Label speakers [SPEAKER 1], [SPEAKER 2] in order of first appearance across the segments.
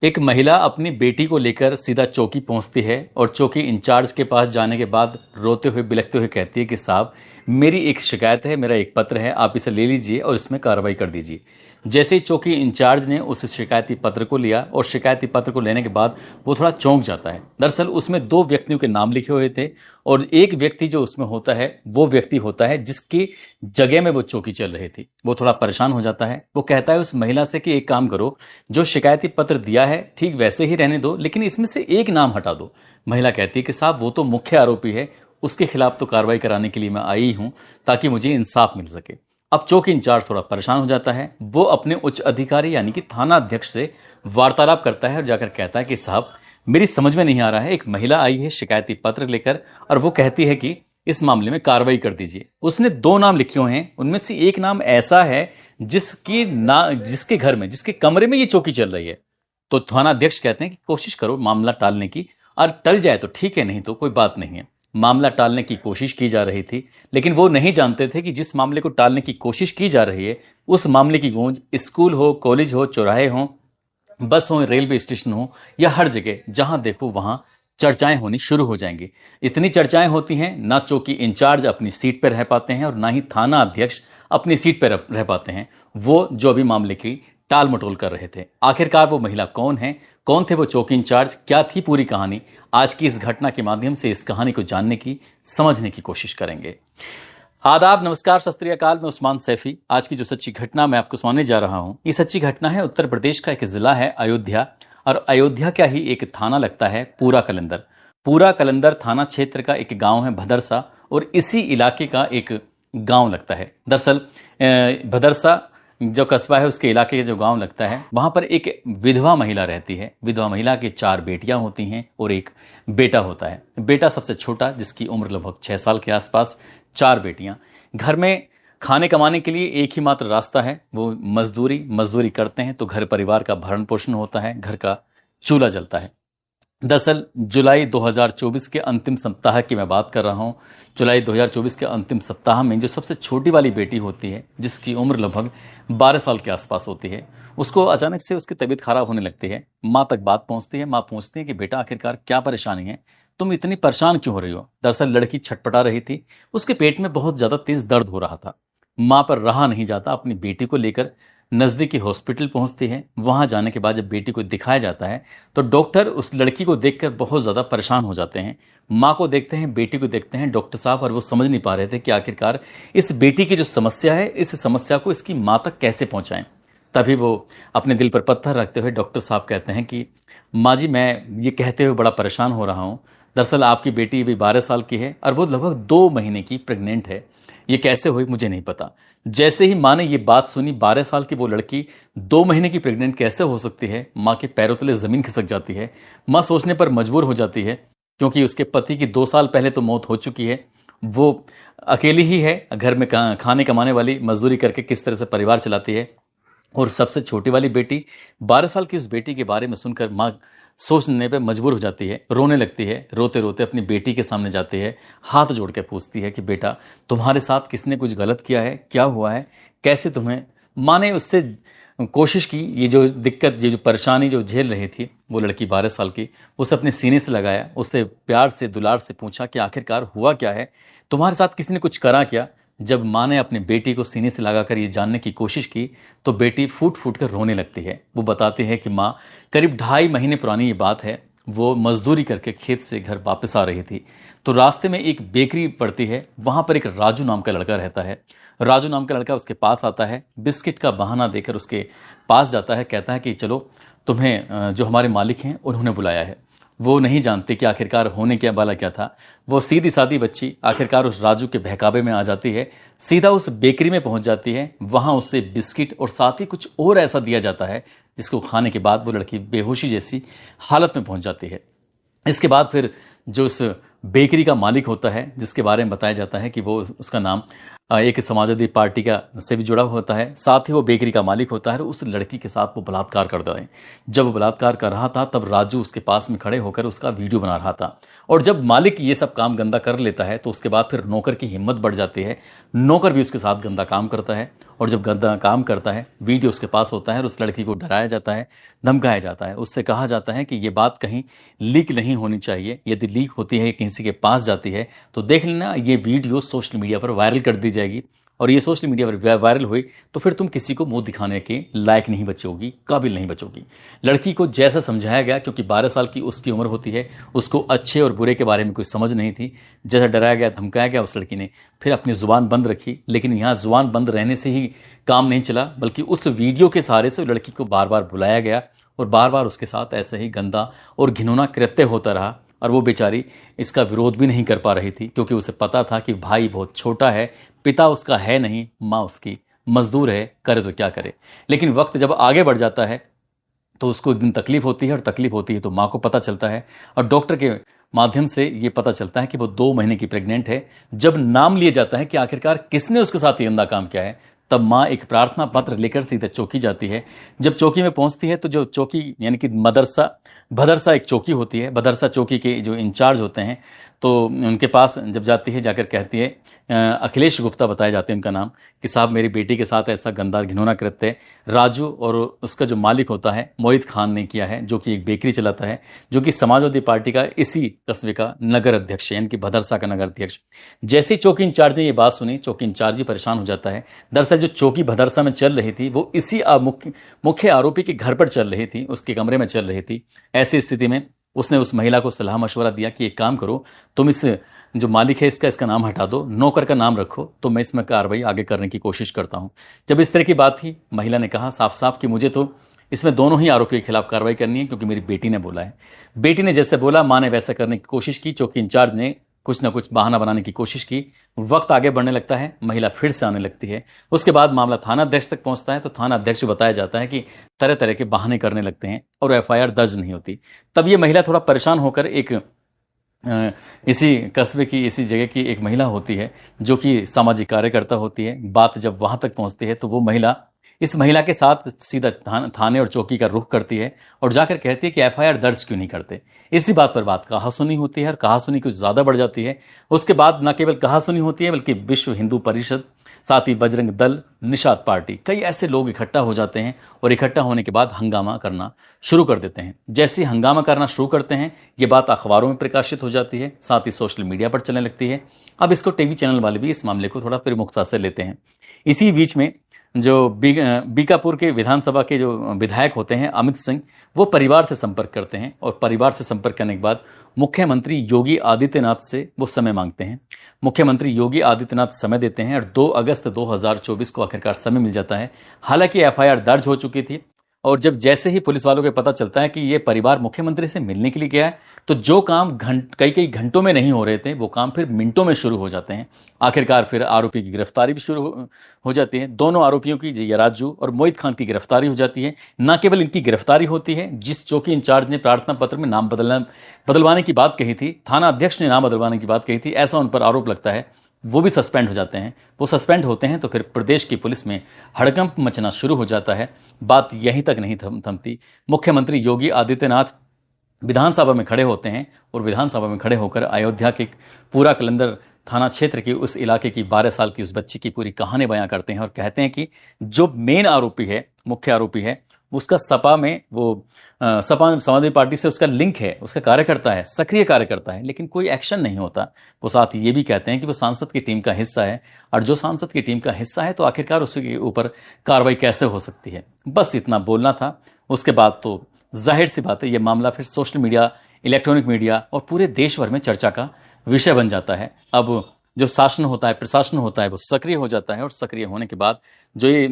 [SPEAKER 1] एक महिला अपनी बेटी को लेकर सीधा चौकी पहुंचती है और चौकी इंचार्ज के पास जाने के बाद रोते हुए बिलखते हुए कहती है कि साहब, मेरी एक शिकायत है, मेरा एक पत्र है, आप इसे ले लीजिए और इसमें कार्रवाई कर दीजिए। जैसे ही चौकी इंचार्ज ने उस शिकायती पत्र को लिया और शिकायती पत्र को लेने के बाद वो थोड़ा चौंक जाता है। दरअसल उसमें दो व्यक्तियों के नाम लिखे हुए थे और एक व्यक्ति जो उसमें होता है वो व्यक्ति होता है जिसकी जगह में वो चौकी चल रही थी। वो थोड़ा परेशान हो जाता है। वो कहता है उस महिला से कि एक काम करो, जो शिकायती पत्र दिया है ठीक वैसे ही रहने दो, लेकिन इसमें से एक नाम हटा दो। महिला कहती है कि साहब, वो तो मुख्य आरोपी है, उसके खिलाफ तो कार्रवाई कराने के लिए मैं आई हूं ताकि मुझे इंसाफ मिल सके। अब चौकी इंचार्ज थोड़ा परेशान हो जाता है। वो अपने उच्च अधिकारी यानी कि थाना अध्यक्ष से वार्तालाप करता है और जाकर कहता है कि साहब, मेरी समझ में नहीं आ रहा है, एक महिला आई है शिकायती पत्र लेकर और वो कहती है कि इस मामले में कार्रवाई कर दीजिए। उसने दो नाम लिखे हुए हैं, उनमें से एक नाम ऐसा है जिसके घर में, जिसके कमरे में ये चौकी चल रही है। तो थाना अध्यक्ष कहते हैं कि कोशिश करो मामला टालने की, और टल जाए तो ठीक है, नहीं तो कोई बात नहीं है। मामला टालने की कोशिश की जा रही थी, लेकिन वो नहीं जानते थे कि जिस मामले को टालने की कोशिश की जा रही है उस मामले की गूंज स्कूल हो, कॉलेज हो, चौराहे हो, बस हो, रेलवे स्टेशन हो, या हर जगह जहां देखो वहां चर्चाएं होनी शुरू हो जाएंगी। इतनी चर्चाएं होती हैं, ना चौकी इंचार्ज अपनी सीट पर रह पाते हैं और ना ही थाना अध्यक्ष अपनी सीट पर रह पाते हैं। वो जो अभी मामले की टाल मटोल कर रहे थे, आखिरकार वो महिला कौन है, कौन थे वो चौकी इंचार्ज, क्या थी पूरी कहानी, आज की इस घटना के माध्यम से इस कहानी को जानने की, समझने की कोशिश करेंगे। आदाब, नमस्कार, सत श्री अकाल। मैं उस्मान सैफी। आज की जो सच्ची घटना मैं आपको सुनाने जा रहा हूं, ये सच्ची घटना है उत्तर प्रदेश का एक जिला है अयोध्या, और अयोध्या का ही एक थाना लगता है पूरा कलंदर। पूरा कलंदर थाना क्षेत्र का एक गांव है भदरसा, और इसी इलाके का एक गांव लगता है। दरअसल भदरसा जो कस्बा है उसके इलाके का जो गांव लगता है, वहां पर एक विधवा महिला रहती है। विधवा महिला की 4 बेटियां होती हैं और एक बेटा होता है। बेटा सबसे छोटा, जिसकी उम्र लगभग 6 साल के आसपास। 4 बेटियां। घर में खाने कमाने के लिए एक ही मात्र रास्ता है, वो मजदूरी करते हैं तो घर परिवार का भरण पोषण होता है, घर का चूल्हा जलता है। दरअसल जुलाई 2024 के अंतिम सप्ताह की मैं बात कर रहा हूं। जुलाई 2024 के अंतिम सप्ताह में जो सबसे छोटी वाली बेटी होती है, जिसकी उम्र लगभग 12 साल के आसपास होती है, उसको अचानक से उसकी तबीयत खराब होने लगती है। माँ तक बात पहुंचती है। माँ पूछती है कि बेटा, आखिरकार क्या परेशानी है, तुम इतनी परेशान क्यों हो रही हो। दरअसल लड़की छटपटा रही थी, उसके पेट में बहुत ज्यादा तेज दर्द हो रहा था। माँ पर रहा नहीं जाता, अपनी बेटी को लेकर नजदीकी हॉस्पिटल पहुंचती है। वहां जाने के बाद जब बेटी को दिखाया जाता है तो डॉक्टर उस लड़की को देखकर बहुत ज्यादा परेशान हो जाते हैं। माँ को देखते हैं, बेटी को देखते हैं डॉक्टर साहब, और वो समझ नहीं पा रहे थे कि आखिरकार इस बेटी की जो समस्या है, इस समस्या को इसकी माँ तक कैसे पहुंचाएं। तभी वो अपने दिल पर पत्थर रखते हुए डॉक्टर साहब कहते हैं कि माँ जी, मैं ये कहते हुए बड़ा परेशान हो रहा हूँ। दरअसल आपकी बेटी अभी 12 साल की है और वो लगभग 2 महीने की प्रेग्नेंट है। ये कैसे हुई मुझे नहीं पता। जैसे ही माँ ने ये बात सुनी, 12 साल की वो लड़की 2 महीने की प्रेग्नेंट कैसे हो सकती है, माँ के पैरों तले जमीन खिसक जाती है। माँ सोचने पर मजबूर हो जाती है, क्योंकि उसके पति की 2 साल पहले तो मौत हो चुकी है। वो अकेली ही है, घर में खाने कमाने वाली, मजदूरी करके किस तरह से परिवार चलाती है। और सबसे छोटी वाली बेटी, 12 साल की उस बेटी के बारे में सुनकर माँ सोचने पे मजबूर हो जाती है, रोने लगती है। रोते रोते अपनी बेटी के सामने जाती है, हाथ जोड़ के पूछती है कि बेटा, तुम्हारे साथ किसने कुछ गलत किया है, क्या हुआ है, कैसे तुम्हें। माँ ने उससे कोशिश की, ये जो दिक्कत, ये जो परेशानी जो झेल रही थी वो लड़की 12 साल की, उसे अपने सीने से लगाया, उससे प्यार से दुलार से पूछा कि आखिरकार हुआ क्या है, तुम्हारे साथ किसी ने कुछ करा क्या। जब माँ ने अपनी बेटी को सीने से लगाकर ये जानने की कोशिश की तो बेटी फूट फूट कर रोने लगती है। वो बताती है कि माँ, करीब 2.5 महीने पुरानी ये बात है, वो मजदूरी करके खेत से घर वापस आ रही थी तो रास्ते में एक बेकरी पड़ती है। वहां पर एक राजू नाम का लड़का रहता है। राजू नाम का लड़का उसके पास आता है, बिस्किट का बहाना देकर उसके पास जाता है, कहता है कि चलो, तुम्हें जो हमारे मालिक हैं उन्होंने बुलाया है। वो नहीं जानते कि आखिरकार होने क्या वाला क्या था। वो सीधी सादी बच्ची आखिरकार उस राजू के बहकावे में आ जाती है, सीधा उस बेकरी में पहुंच जाती है। वहां उसे बिस्किट और साथ ही कुछ और ऐसा दिया जाता है जिसको खाने के बाद वो लड़की बेहोशी जैसी हालत में पहुंच जाती है। इसके बाद फिर जो उस बेकरी का मालिक होता है, जिसके बारे में बताया जाता है कि वो, उसका नाम एक समाजवादी पार्टी का से भी जुड़ा होता है, साथ ही वो बेकरी का मालिक होता है, और उस लड़की के साथ वो बलात्कार करता है। जब वो बलात्कार कर रहा था तब राजू उसके पास में खड़े होकर उसका वीडियो बना रहा था। और जब मालिक ये सब काम गंदा कर लेता है तो उसके बाद फिर नौकर की हिम्मत बढ़ जाती है, नौकर भी उसके साथ गंदा काम करता है और जब गंदा काम करता है, वीडियो उसके पास होता है और उस लड़की को डराया जाता है, धमकाया जाता है, उससे कहा जाता है कि ये बात कहीं लीक नहीं होनी चाहिए, यदि लीक होती है, किसी के पास जाती है तो देख लेना ये वीडियो सोशल मीडिया पर वायरल कर दी जाएगी, और ये सोशल मीडिया पर वायरल हुई तो फिर तुम किसी को मुंह दिखाने के लायक नहीं बचोगी, काबिल नहीं बचोगी। लड़की को जैसा समझाया गया, क्योंकि 12 साल की उसकी उम्र होती है, उसको अच्छे और बुरे के बारे में कोई समझ नहीं थी, जैसा डराया गया, धमकाया गया, उस लड़की ने फिर अपनी जुबान बंद रखी। लेकिन यहाँ जुबान बंद रहने से ही काम नहीं चला, बल्कि उस वीडियो के सहारे से लड़की को बार बार बुलाया गया और बार बार उसके साथ ऐसे ही गंदा और घिनौना कृत्य होता रहा। और वो बेचारी इसका विरोध भी नहीं कर पा रही थी, क्योंकि उसे पता था कि भाई बहुत छोटा है, पिता उसका है नहीं, माँ उसकी मजदूर है, करे तो क्या करे। लेकिन वक्त जब आगे बढ़ जाता है तो उसको एक दिन तकलीफ होती है, और तकलीफ होती है तो माँ को पता चलता है, और डॉक्टर के माध्यम से ये पता चलता है कि वो 2 महीने की प्रेग्नेंट है। जब नाम लिया जाता है कि आखिरकार किसने उसके साथ ये गंदा काम किया है, तब माँ एक प्रार्थना पत्र लेकर सीधे चौकी जाती है। जब चौकी में पहुंचती है तो जो चौकी यानी कि भदरसा एक चौकी होती है, भदरसा चौकी के जो इंचार्ज होते हैं, तो उनके पास जब जाती है, जाकर कहती है, अखिलेश गुप्ता बताए जाते हैं उनका नाम, कि साहब मेरी बेटी के साथ ऐसा गंदा घिनौना कृत्य राजू और उसका जो मालिक होता है मोहित खान ने किया है, जो कि एक बेकरी चलाता है, जो कि समाजवादी पार्टी का इसी कस्बे का नगर अध्यक्ष है, यानी कि भदरसा का नगर अध्यक्ष। जैसे ही चौकी इंचार्ज ने ये बात सुनी, चौकी इंचार्ज भी परेशान हो जाता है। दरअसल जो चौकी भदरसा में चल रही थी वो इसी मुख्य आरोपी के घर पर चल रही थी, उसके कमरे में चल रही थी। ऐसी स्थिति में उसने उस महिला को सलाह मशवरा दिया कि एक काम करो, तुम इस जो मालिक है इसका नाम हटा दो, नौकर का नाम रखो, तो मैं इसमें कार्रवाई आगे करने की कोशिश करता हूं। जब इस तरह की बात थी, महिला ने कहा साफ साफ कि मुझे तो इसमें दोनों ही आरोपियों के खिलाफ कार्रवाई करनी है, क्योंकि मेरी बेटी ने बोला है। बेटी ने जैसे बोला, मां ने वैसा करने की कोशिश की, चौकी इंचार्ज ने कुछ ना कुछ बहाना बनाने की कोशिश की। वक्त आगे बढ़ने लगता है, महिला फिर से आने लगती है। उसके बाद मामला थाना अध्यक्ष तक पहुंचता है, तो थाना अध्यक्ष को बताया जाता है कि तरह तरह के बहाने करने लगते हैं और एफआईआर दर्ज नहीं होती। तब ये महिला थोड़ा परेशान होकर एक इसी कस्बे की, इसी जगह की एक महिला होती है, जो कि सामाजिक कार्यकर्ता होती है। बात जब वहां तक पहुंचती है तो वो महिला इस महिला के साथ सीधा थाने और चौकी का रुख करती है और जाकर कहती है कि एफआईआर दर्ज क्यों नहीं करते। इसी बात पर बात कहासुनी होती है, और कहासुनी कुछ ज्यादा बढ़ जाती है। उसके बाद न केवल कहासुनी होती है, बल्कि विश्व हिंदू परिषद, साथ ही बजरंग दल, निषाद पार्टी, कई ऐसे लोग इकट्ठा हो जाते हैं और इकट्ठा होने के बाद हंगामा करना शुरू कर देते हैं। जैसे ही हंगामा करना शुरू करते हैं, ये बात अखबारों में प्रकाशित हो जाती है, साथ ही सोशल मीडिया पर चलने लगती है। अब इसको टीवी चैनल वाले भी इस मामले को थोड़ा प्रमुखता से लेते हैं। इसी बीच में जो बीकापुर के विधानसभा के जो विधायक होते हैं अमित सिंह, वो परिवार से संपर्क करते हैं, और परिवार से संपर्क करने के बाद मुख्यमंत्री योगी आदित्यनाथ से वो समय मांगते हैं। मुख्यमंत्री योगी आदित्यनाथ समय देते हैं, और 2 अगस्त 2024 को आखिरकार समय मिल जाता है। हालांकि एफआईआर दर्ज हो चुकी थी, और जब जैसे ही पुलिस वालों को पता चलता है कि ये परिवार मुख्यमंत्री से मिलने के लिए गया है, तो जो काम कई घंटों में नहीं हो रहे थे, वो काम फिर मिनटों में शुरू हो जाते हैं। आखिरकार फिर आरोपी की गिरफ्तारी भी शुरू हो जाती है। दोनों आरोपियों की, राजू और मोहित खान की गिरफ्तारी हो जाती है। न केवल इनकी गिरफ्तारी होती है, जिस चौकी इंचार्ज ने प्रार्थना पत्र में नाम बदलवाने की बात कही थी, थाना अध्यक्ष ने नाम बदलवाने की बात कही थी, ऐसा उन पर आरोप लगता है, वो भी सस्पेंड हो जाते हैं। वो सस्पेंड होते हैं तो फिर प्रदेश की पुलिस में हड़कंप मचना शुरू हो जाता है। बात यहीं तक नहीं थमती। मुख्यमंत्री योगी आदित्यनाथ विधानसभा में खड़े होते हैं, और विधानसभा में खड़े होकर अयोध्या के पूरा कलंदर थाना क्षेत्र की, उस इलाके की 12 साल की उस बच्ची की पूरी कहानी बयां करते हैं, और कहते हैं कि जो मेन आरोपी है, मुख्य आरोपी है, उसका सपा में वो सपा समाजवादी पार्टी से उसका लिंक है, उसका कार्यकर्ता है, सक्रिय कार्यकर्ता है, लेकिन कोई एक्शन नहीं होता। वो साथ ही ये भी कहते हैं कि वो सांसद की टीम का हिस्सा है, और जो सांसद की टीम का हिस्सा है तो आखिरकार उसके ऊपर कार्रवाई कैसे हो सकती है। बस इतना बोलना था। उसके बाद तो जाहिर सी बात है, ये मामला फिर सोशल मीडिया, इलेक्ट्रॉनिक मीडिया और पूरे देश भर में चर्चा का विषय बन जाता है। अब जो शासन होता है, प्रशासन होता है, वो सक्रिय हो जाता है, और सक्रिय होने के बाद जो ये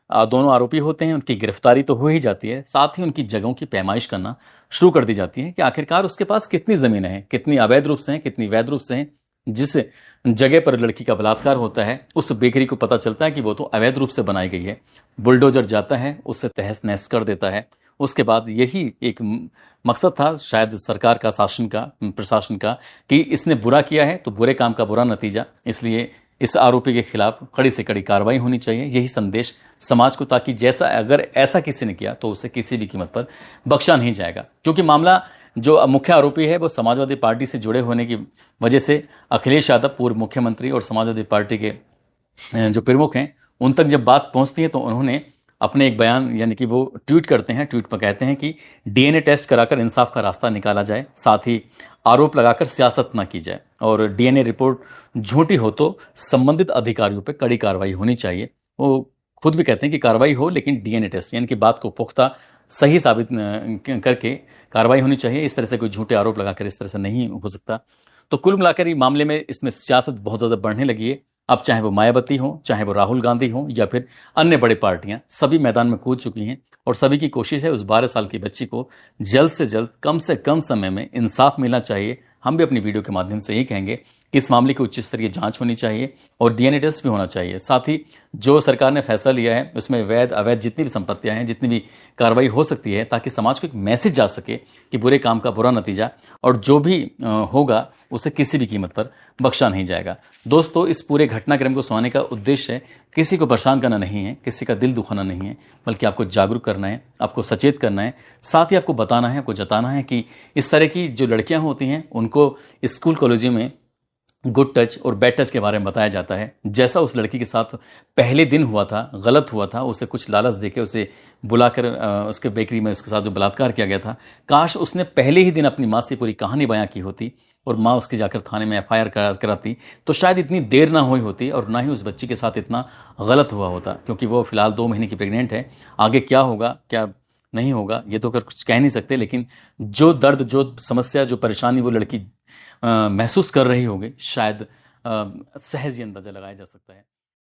[SPEAKER 1] दोनों आरोपी होते हैं, उनकी गिरफ्तारी तो हो ही जाती है, साथ ही उनकी जगहों की पैमाइश करना शुरू कर दी जाती है कि आखिरकार उसके पास कितनी जमीनें हैं, कितनी अवैध रूप से हैं, कितनी वैध रूप से हैं। जिस जगह पर लड़की का बलात्कार होता है, उस बेकरी को पता चलता है कि वो तो अवैध रूप से बनाई गई है। बुलडोजर जाता है, उससे तहस नहस कर देता है। उसके बाद यही एक मकसद था शायद सरकार का, शासन का, प्रशासन का, कि इसने बुरा किया है तो बुरे काम का बुरा नतीजा, इसलिए इस आरोपी के खिलाफ कड़ी से कड़ी कार्रवाई होनी चाहिए। यही संदेश समाज को, ताकि जैसा अगर ऐसा किसी ने किया तो उसे किसी भी कीमत पर बख्शा नहीं जाएगा। क्योंकि मामला, जो मुख्य आरोपी है वो समाजवादी पार्टी से जुड़े होने की वजह से अखिलेश यादव, पूर्व मुख्यमंत्री और समाजवादी पार्टी के जो प्रमुख हैं, उन तक जब बात पहुंचती है तो उन्होंने अपने एक बयान यानी कि वो ट्वीट करते हैं, ट्वीट पर कहते हैं कि डीएनए टेस्ट कराकर इंसाफ का रास्ता निकाला जाए, साथ ही आरोप लगाकर सियासत न की जाए, और डीएनए रिपोर्ट झूठी हो तो संबंधित अधिकारियों पर कड़ी कार्रवाई होनी चाहिए। वो खुद भी कहते हैं कि कार्रवाई हो, लेकिन डीएनए टेस्ट यानी कि बात को पुख्ता सही साबित करके कार्रवाई होनी चाहिए। इस तरह से कोई झूठे आरोप लगाकर इस तरह से नहीं हो सकता। तो कुल मिलाकर ये मामले में इसमें सियासत बहुत ज़्यादा बढ़ने लगी है। अब चाहे वो मायावती हो, चाहे वो राहुल गांधी हो, या फिर अन्य बड़े पार्टियां, सभी मैदान में कूद चुकी हैं और सभी की कोशिश है उस 12 साल की बच्ची को जल्द से कम समय में इंसाफ मिलना चाहिए। हम भी अपनी वीडियो के माध्यम से यही कहेंगे कि इस मामले की उच्च स्तरीय जांच होनी चाहिए और डीएनए टेस्ट भी होना चाहिए। साथ ही जो सरकार ने फैसला लिया है उसमें वैध अवैध जितनी भी संपत्तियां हैं, जितनी भी कार्रवाई हो सकती है, ताकि समाज को एक मैसेज जा सके कि बुरे काम का बुरा नतीजा, और जो भी होगा उसे किसी भी कीमत पर बख्शा नहीं जाएगा। दोस्तों, इस पूरे घटनाक्रम को सुनाने का उद्देश्य है किसी को परेशान करना नहीं है, किसी का दिल दुखाना नहीं है, बल्कि आपको जागरूक करना है, आपको सचेत करना है। साथ ही आपको बताना है, आपको जताना है कि इस तरह की जो लड़कियां होती हैं उनको स्कूल कॉलेजों में गुड टच और बैड टच के बारे में बताया जाता है। जैसा उस लड़की के साथ पहले दिन हुआ था, गलत हुआ था, उसे कुछ लालच देके उसे बुलाकर उसके बेकरी में उसके साथ जो बलात्कार किया गया था, काश उसने पहले ही दिन अपनी माँ से पूरी कहानी बयां की होती और माँ उसकी जाकर थाने में एफआईआर कराती, तो शायद इतनी देर ना हुई होती और ना ही उस बच्ची के साथ इतना गलत हुआ होता। क्योंकि वो फिलहाल 2 महीने की प्रेग्नेंट है। आगे क्या होगा क्या नहीं होगा ये तो कर कुछ कह नहीं सकते, लेकिन जो दर्द, जो समस्या, जो परेशानी वो लड़की महसूस कर रही होगी, शायद सहज ही अंदाजा लगाया जा सकता है।